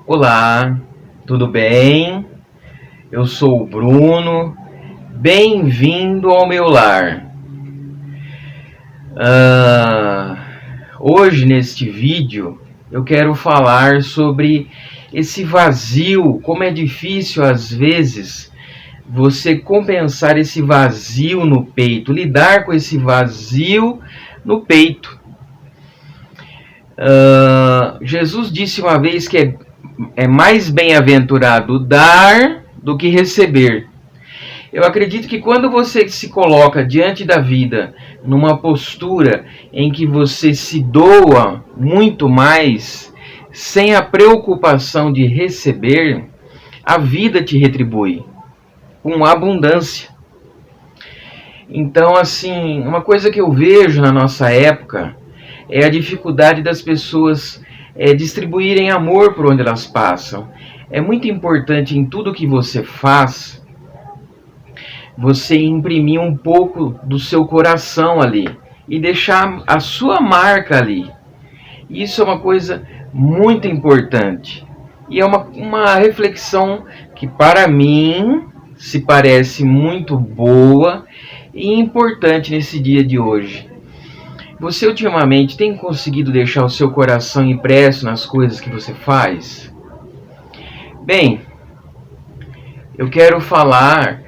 Olá, tudo bem? Eu sou o Bruno, bem-vindo ao meu lar. Hoje, neste vídeo, eu quero falar sobre esse vazio, como é difícil às vezes você compensar esse vazio no peito, lidar com esse vazio no peito. Jesus disse uma vez que é mais bem-aventurado dar do que receber. Eu acredito que quando você se coloca diante da vida numa postura em que você se doa muito mais, sem a preocupação de receber, a vida te retribui com abundância. Então, assim, uma coisa que eu vejo na nossa época é a dificuldade das pessoas distribuírem amor por onde elas passam. É muito importante em tudo que você faz, você imprimir um pouco do seu coração ali e deixar a sua marca ali. Isso é uma coisa muito importante. E é uma reflexão que para mim se parece muito boa e importante nesse dia de hoje. Você ultimamente tem conseguido deixar o seu coração impresso nas coisas que você faz? Bem, eu quero falar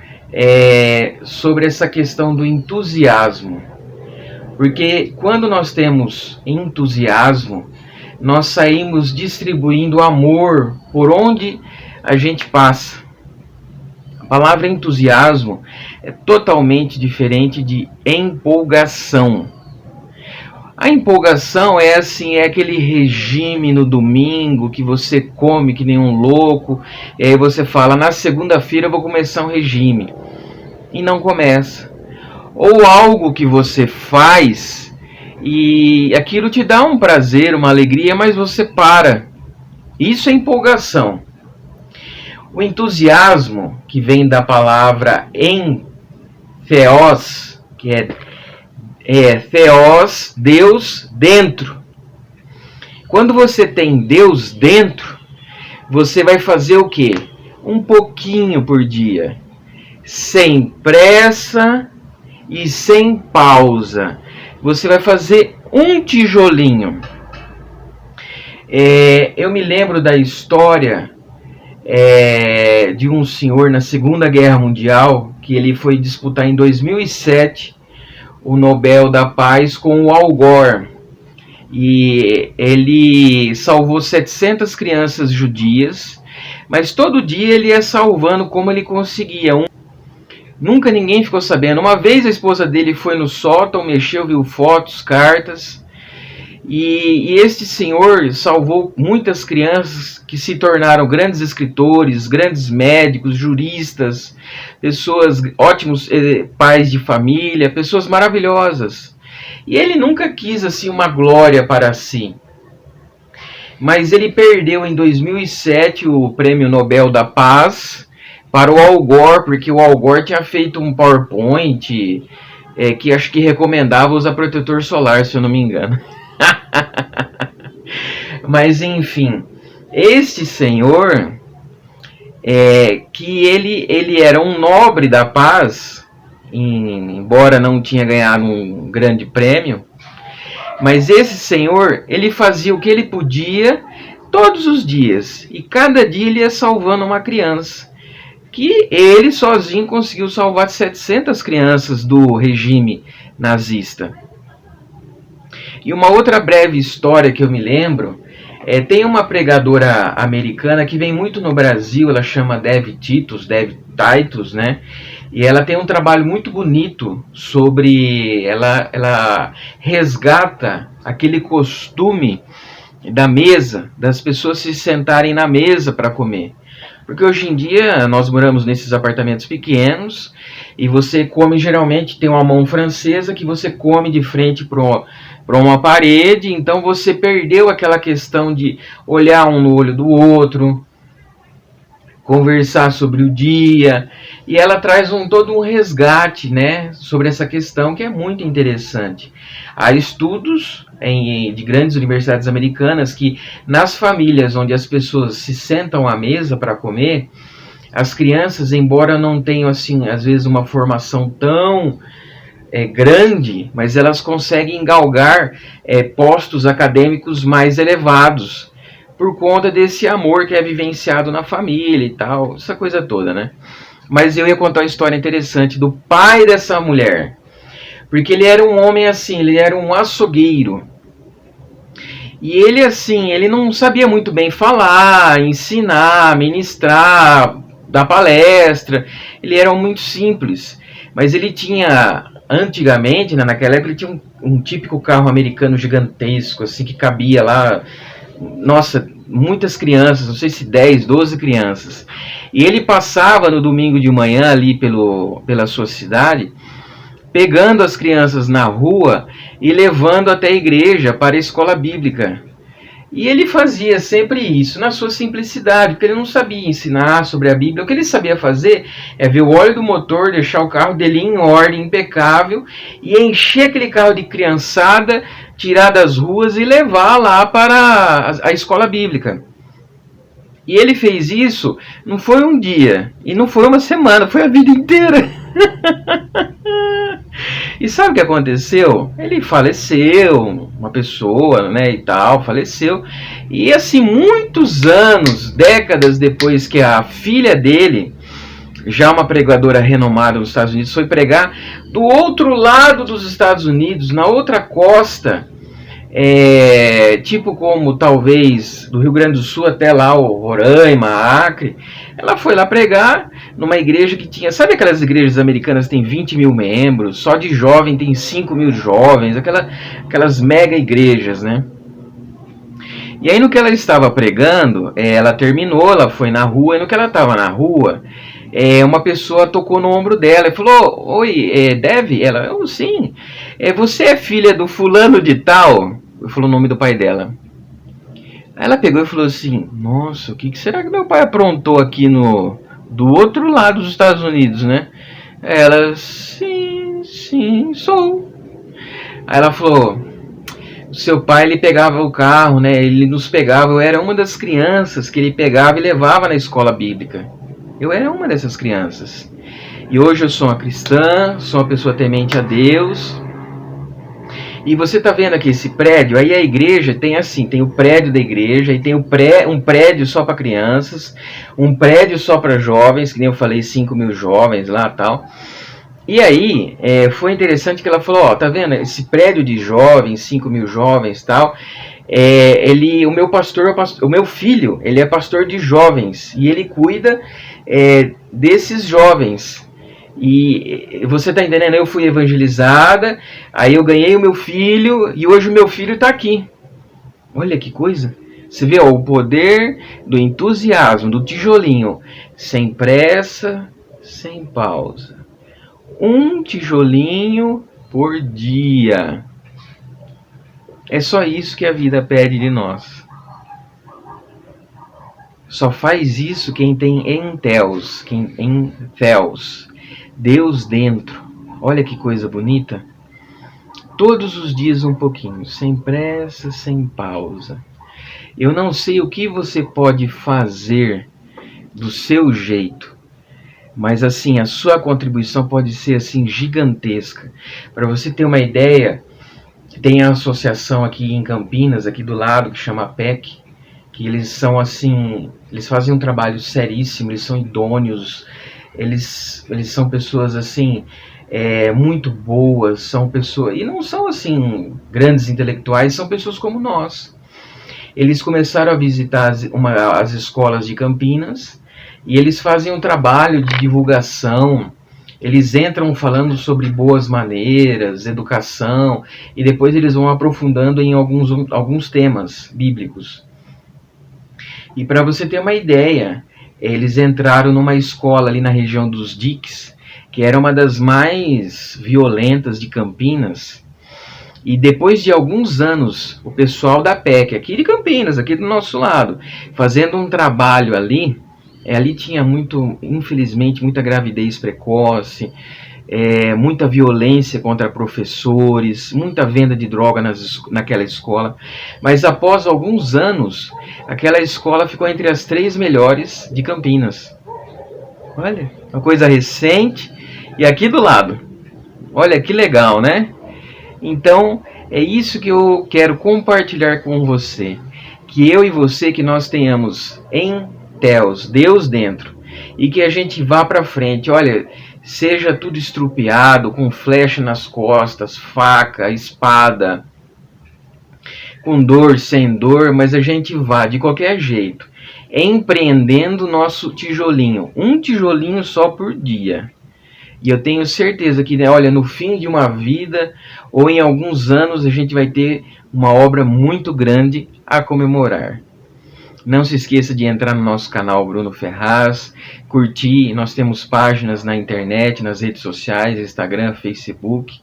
sobre essa questão do entusiasmo. Porque quando nós temos entusiasmo, nós saímos distribuindo amor por onde a gente passa. A palavra entusiasmo é totalmente diferente de empolgação. A empolgação é aquele regime no domingo que você come que nem um louco, e aí você fala, na segunda-feira eu vou começar um regime, e não começa. Ou algo que você faz e aquilo te dá um prazer, uma alegria, mas você para. Isso é empolgação. O entusiasmo, que vem da palavra entheos, que é Theos, Deus dentro. Quando você tem Deus dentro, você vai fazer o quê? Um pouquinho por dia, sem pressa e sem pausa. Você vai fazer um tijolinho. Eu me lembro da história de um senhor na Segunda Guerra Mundial, que ele foi disputar em 2007 o Nobel da Paz com o Al Gore. E ele salvou 700 crianças judias, mas todo dia ele ia salvando como ele conseguia. Nunca ninguém ficou sabendo. Uma vez a esposa dele foi no sótão, mexeu, viu fotos, cartas, e este senhor salvou muitas crianças que se tornaram grandes escritores, grandes médicos, juristas, pessoas, ótimos pais de família, pessoas maravilhosas. E ele nunca quis assim uma glória para si. Mas ele perdeu em 2007 o Prêmio Nobel da Paz para o Al Gore, porque o Al Gore tinha feito um PowerPoint que acho que recomendava usar protetor solar, se eu não me engano. Mas enfim, este senhor, que ele era um nobre da paz, embora não tinha ganhado um grande prêmio, mas esse senhor, ele fazia o que ele podia todos os dias, e cada dia ele ia salvando uma criança, que ele sozinho conseguiu salvar 700 crianças do regime nazista. E uma outra breve história que eu me lembro, tem uma pregadora americana que vem muito no Brasil, ela chama Dev Titus, né? E ela tem um trabalho muito bonito sobre, ela resgata aquele costume da mesa, das pessoas se sentarem na mesa para comer. Porque hoje em dia nós moramos nesses apartamentos pequenos e você come, geralmente tem uma mão francesa que você come de frente para uma parede, então você perdeu aquela questão de olhar um no olho do outro, conversar sobre o dia, e ela traz todo um resgate, né, sobre essa questão que é muito interessante. Há estudos de grandes universidades americanas que nas famílias onde as pessoas se sentam à mesa para comer, as crianças, embora não tenham assim, às vezes uma formação tão grande, mas elas conseguem galgar postos acadêmicos mais elevados por conta desse amor que é vivenciado na família e tal, essa coisa toda, né? Mas eu ia contar uma história interessante do pai dessa mulher, porque ele era um homem assim, ele era um açougueiro. E ele assim, ele não sabia muito bem falar, ensinar, ministrar, dar palestra. Ele era muito simples, mas ele tinha antigamente, né, naquela época, ele tinha um típico carro americano gigantesco, assim, que cabia lá, nossa, muitas crianças, não sei se 10, 12 crianças. E ele passava no domingo de manhã ali pela sua cidade, pegando as crianças na rua e levando até a igreja para a escola bíblica. E ele fazia sempre isso, na sua simplicidade, porque ele não sabia ensinar sobre a Bíblia. O que ele sabia fazer é ver o óleo do motor, deixar o carro dele em ordem, impecável, e encher aquele carro de criançada, tirar das ruas e levar lá para a escola bíblica. E ele fez isso, não foi um dia, e não foi uma semana, foi a vida inteira. E sabe o que aconteceu? Ele faleceu, uma pessoa, né, e tal, faleceu. E assim, muitos anos, décadas depois que a filha dele, já uma pregadora renomada nos Estados Unidos, foi pregar do outro lado dos Estados Unidos, na outra costa, tipo como talvez do Rio Grande do Sul até lá o Roraima, Acre. Ela foi lá pregar numa igreja que tinha, sabe aquelas igrejas americanas que tem 20 mil membros, só de jovem tem 5 mil jovens, aquelas mega igrejas, né? E aí no que ela estava pregando, ela terminou, ela foi na rua, e no que ela estava na rua, uma pessoa tocou no ombro dela e falou: oi, Dev? Ela: oh, sim, você é filha do fulano de tal? Falou o nome do pai dela. Aí ela pegou e falou assim: nossa, o que será que meu pai aprontou aqui do outro lado dos Estados Unidos, né? Ela: sim, sou. Aí ela falou: seu pai, ele pegava o carro, né? Ele nos pegava, eu era uma das crianças que ele pegava e levava na escola bíblica. Eu era uma dessas crianças. E hoje eu sou uma cristã, sou uma pessoa temente a Deus. E você tá vendo aqui esse prédio, aí a igreja tem assim, tem o prédio da igreja, e tem um prédio só para crianças, um prédio só para jovens, que nem eu falei, 5 mil jovens lá e tal. E aí, foi interessante que ela falou, ó, tá vendo, esse prédio de jovens, 5 mil jovens e tal, o meu pastor, o meu filho, ele é pastor de jovens, e ele cuida desses jovens. E você tá entendendo? Eu fui evangelizada, aí eu ganhei o meu filho, e hoje o meu filho está aqui. Olha que coisa. Você vê, ó, o poder do entusiasmo, do tijolinho, sem pressa, sem pausa. Um tijolinho por dia. É só isso que a vida pede de nós. Só faz isso quem tem enteos, Deus dentro. Olha que coisa bonita. Todos os dias um pouquinho, sem pressa, sem pausa. Eu não sei o que você pode fazer do seu jeito, mas assim, a sua contribuição pode ser assim gigantesca. Para você ter uma ideia, tem a associação aqui em Campinas, aqui do lado, que chama PEC, que eles são assim, eles fazem um trabalho seríssimo, eles são idôneos, eles são pessoas assim, muito boas, são pessoas, e não são assim grandes intelectuais, são pessoas como nós. Eles começaram a visitar as escolas de Campinas, e eles fazem um trabalho de divulgação. Eles entram falando sobre boas maneiras, educação, e depois eles vão aprofundando em alguns temas bíblicos. E para você ter uma ideia, eles entraram numa escola ali na região dos Diques, que era uma das mais violentas de Campinas. E depois de alguns anos, o pessoal da PEC, aqui de Campinas, aqui do nosso lado, fazendo um trabalho ali, Ali tinha muito, infelizmente, muita gravidez precoce, muita violência contra professores, muita venda de droga naquela escola. Mas após alguns anos, aquela escola ficou entre as 3 melhores de Campinas. Olha, uma coisa recente e aqui do lado. Olha que legal, né? Então, é isso que eu quero compartilhar com você. Que eu e você, que nós tenhamos em Deus dentro. E que a gente vá para frente. Olha, seja tudo estrupiado, com flecha nas costas, faca, espada, com dor, sem dor, mas a gente vá de qualquer jeito, empreendendo nosso tijolinho. Um tijolinho só por dia. E eu tenho certeza que, né, olha, no fim de uma vida, ou em alguns anos, a gente vai ter uma obra muito grande a comemorar. Não se esqueça de entrar no nosso canal Bruno Ferraz, curtir, nós temos páginas na internet, nas redes sociais, Instagram, Facebook,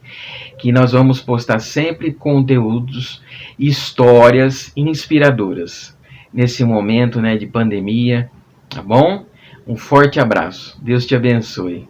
que nós vamos postar sempre conteúdos, histórias inspiradoras, nesse momento, né, de pandemia, tá bom? Um forte abraço, Deus te abençoe.